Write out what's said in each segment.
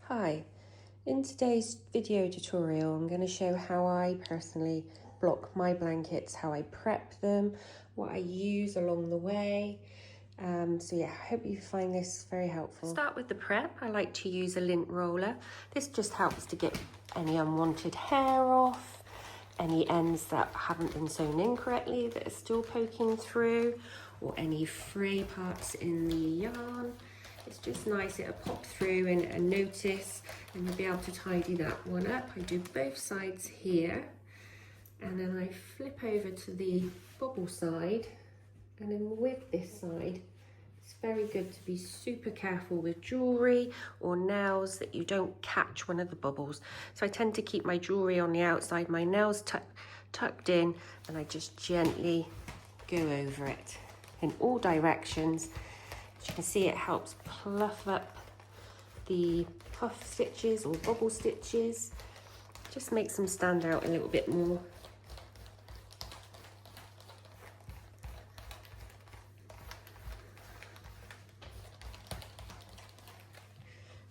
Hi, in today's video tutorial I'm going to show how I personally block my blankets, how I prep them, what I use along the way. So yeah, I hope you find this very helpful. Start with the prep. I like to use a lint roller. This just helps to get any unwanted hair off, any ends that haven't been sewn in correctly that are still poking through, or any fray parts in the yarn. It's just nice, it'll pop through and notice, and you'll be able to tidy that one up. I do both sides here, and then I flip over to the bobble side, and then with this side, it's very good to be super careful with jewellery or nails that you don't catch one of the bubbles. So I tend to keep my jewellery on the outside, my nails tucked in, and I just gently go over it in all directions. As you can see, it helps pluff up the puff stitches or bobble stitches. Just makes them stand out a little bit more.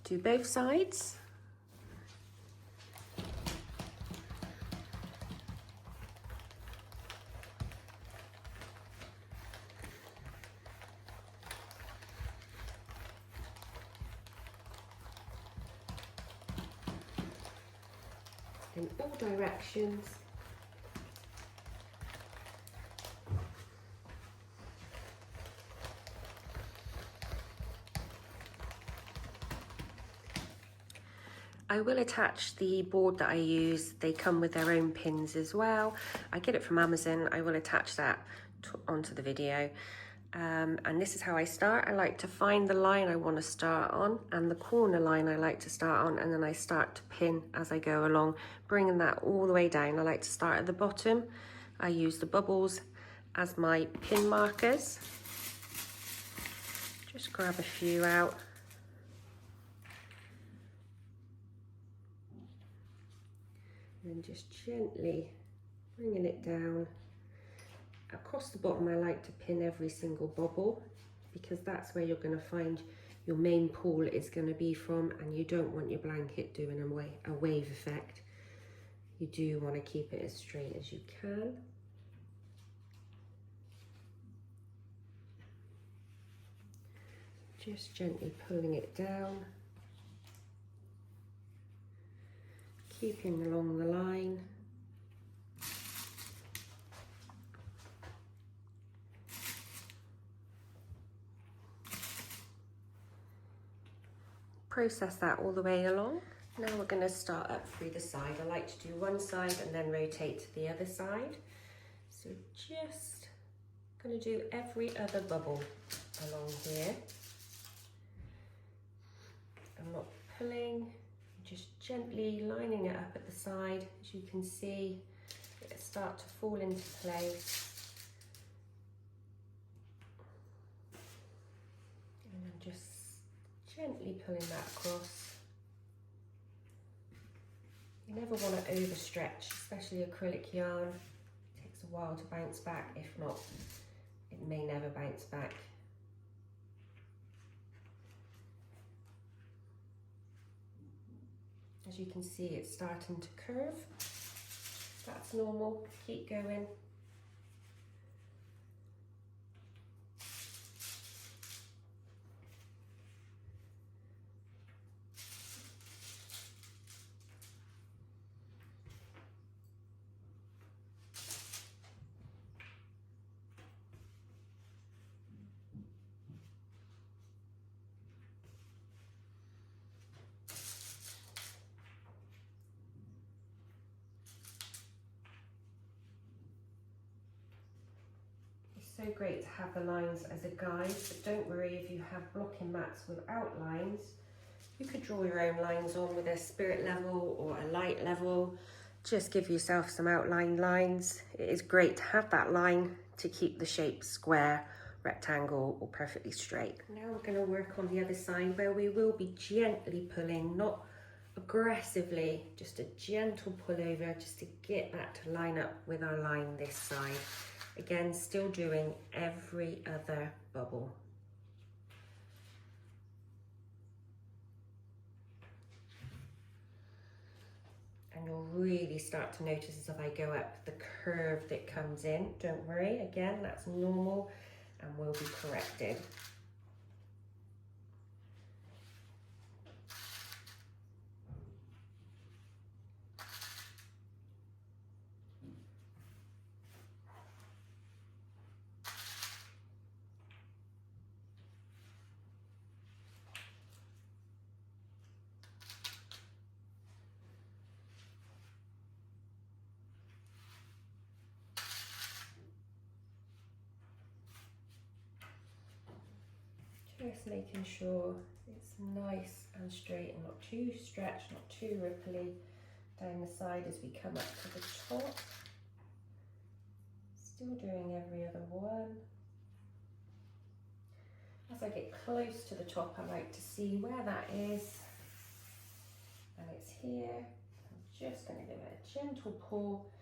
Do both sides. In all directions. I will attach the board that I use. They come with their own pins as well. I get it from Amazon. I will attach that onto the video. And this is how I start. I like to find the line I want to start on and the corner line I like to start on, and then I start to pin as I go along, bringing that all the way down. I like to start at the bottom. I use the bubbles as my pin markers. Just grab a few out. And then just gently bringing it down. Across the bottom, I like to pin every single bobble because that's where you're going to find your main pull is going to be from, and you don't want your blanket doing a wave effect. You do want to keep it as straight as you can. Just gently pulling it down, keeping along the line. Process that all the way along. Now we're going to start up through the side. I like to do one side and then rotate to the other side. So just going to do every other bubble along here. I'm not pulling, just gently lining it up at the side. As you can see, it start to fall into place. And then just gently pulling that across. You never want to overstretch, especially acrylic yarn. It takes a while to bounce back. If not, it may never bounce back. As you can see, it's starting to curve. That's normal. Keep going. So great to have the lines as a guide, but don't worry if you have blocking mats without lines. You could draw your own lines on with a spirit level or a light level. Just give yourself some outline lines. It is great to have that line to keep the shape square, rectangle, or perfectly straight. Now we're going to work on the other side where we will be gently pulling, not aggressively, just a gentle pull over just to get that to line up with our line this side. Again, still doing every other bubble. really start to notice as I go up the curve that comes in. Don't worry, again, that's normal and will be corrected. Just making sure it's nice and straight and not too stretched, not too ripply down the side as we come up to the top. Still doing every other one. As I get close to the top, I like to see where that is. And it's here. I'm just going to give it a gentle pull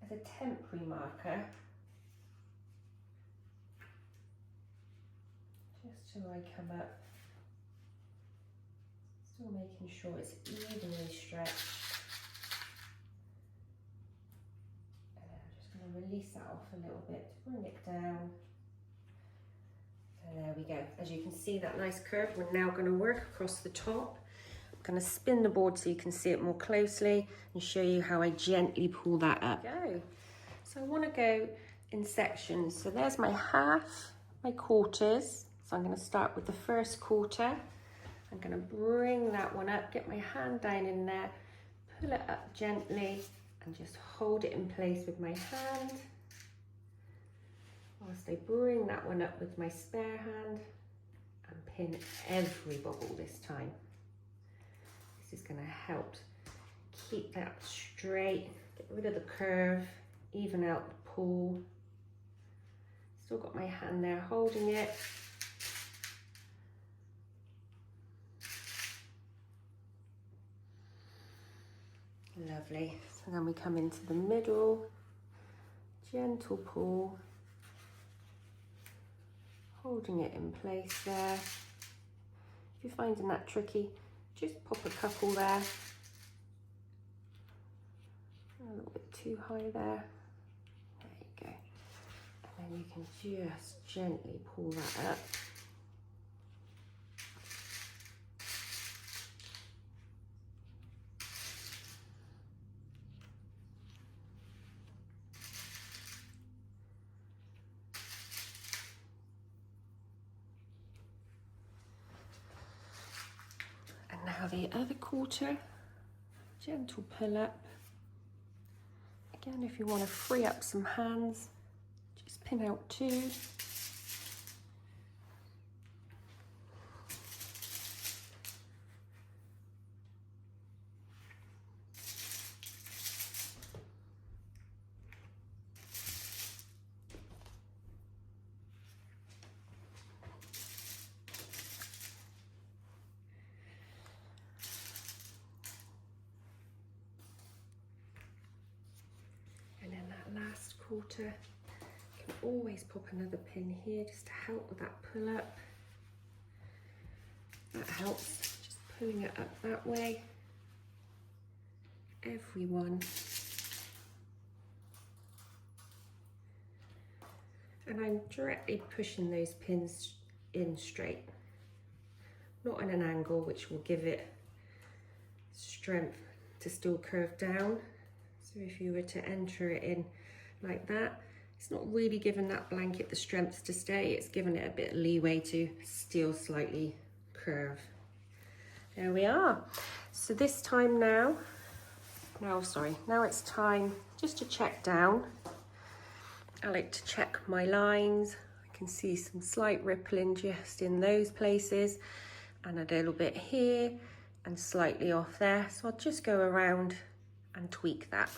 as a temporary marker. Just till I come up. Still making sure it's evenly stretched. And I'm just going to release that off a little bit to bring it down. And there we go. As you can see, that nice curve. We're now going to work across the top. I'm going to spin the board so you can see it more closely and show you how I gently pull that up. Go. So I want to go in sections. So there's my half, my quarters. So I'm going to start with the first quarter. I'm going to bring that one up, get my hand down in there, pull it up gently and just hold it in place with my hand. Whilst I bring that one up with my spare hand and pin every bobble this time. This is going to help keep that straight, get rid of the curve, even out the pull. Still got my hand there holding it. Lovely. So then we come into the middle, gentle pull, holding it in place there. If you're finding that tricky, just pop a couple there. A little bit too high there. There you go. And then you can just gently pull that up. Now the other quarter, gentle pull up. Again, if you want to free up some hands, just pin out two. Last quarter, you can always pop another pin here just to help with that pull up. That helps, just pulling it up that way. Every one. And I'm directly pushing those pins in straight, not in an angle, which will give it strength to still curve down. So if you were to enter it in like that, it's not really giving that blanket the strength to stay, it's giving it a bit of leeway to still slightly curve. There we are. So this time now it's time just to check down. I like to check my lines. I can see some slight rippling just in those places and a little bit here and slightly off there. So I'll just go around and tweak that.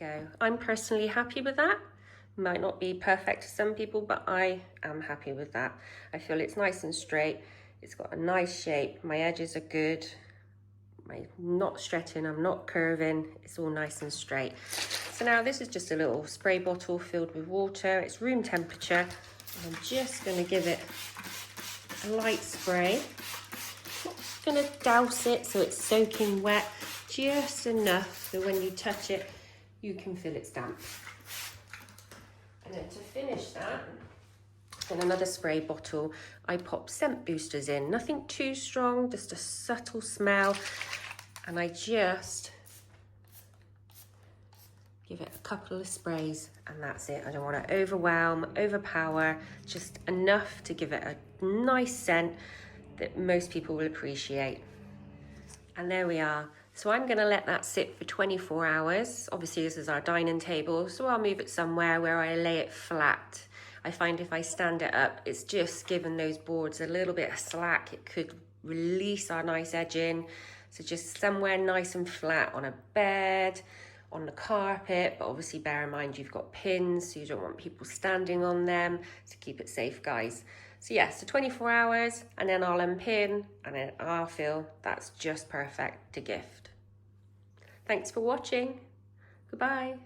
go. I'm personally happy with that. Might not be perfect to some people, but I am happy with that. I feel it's nice and straight. It's got a nice shape. My edges are good. I'm not stretching, I'm not curving. It's all nice and straight. So now this is just a little spray bottle filled with water. It's room temperature. And I'm just gonna give it a light spray. Not gonna douse it so it's soaking wet, just enough that when you touch it, you can feel it's damp. And then to finish that, in another spray bottle, I pop scent boosters in. Nothing too strong, just a subtle smell. And I just give it a couple of sprays and that's it. I don't want to overwhelm, overpower, just enough to give it a nice scent that most people will appreciate. And there we are. So I'm gonna let that sit for 24 hours. Obviously this is our dining table, so I'll move it somewhere where I lay it flat. I find if I stand it up, it's just giving those boards a little bit of slack. It could release our nice edging. So just somewhere nice and flat on a bed, on the carpet, but obviously bear in mind you've got pins, so you don't want people standing on them, to keep it safe, guys. So yeah, so 24 hours, and then I'll unpin, and then I'll feel that's just perfect to gift. Thanks for watching. Goodbye.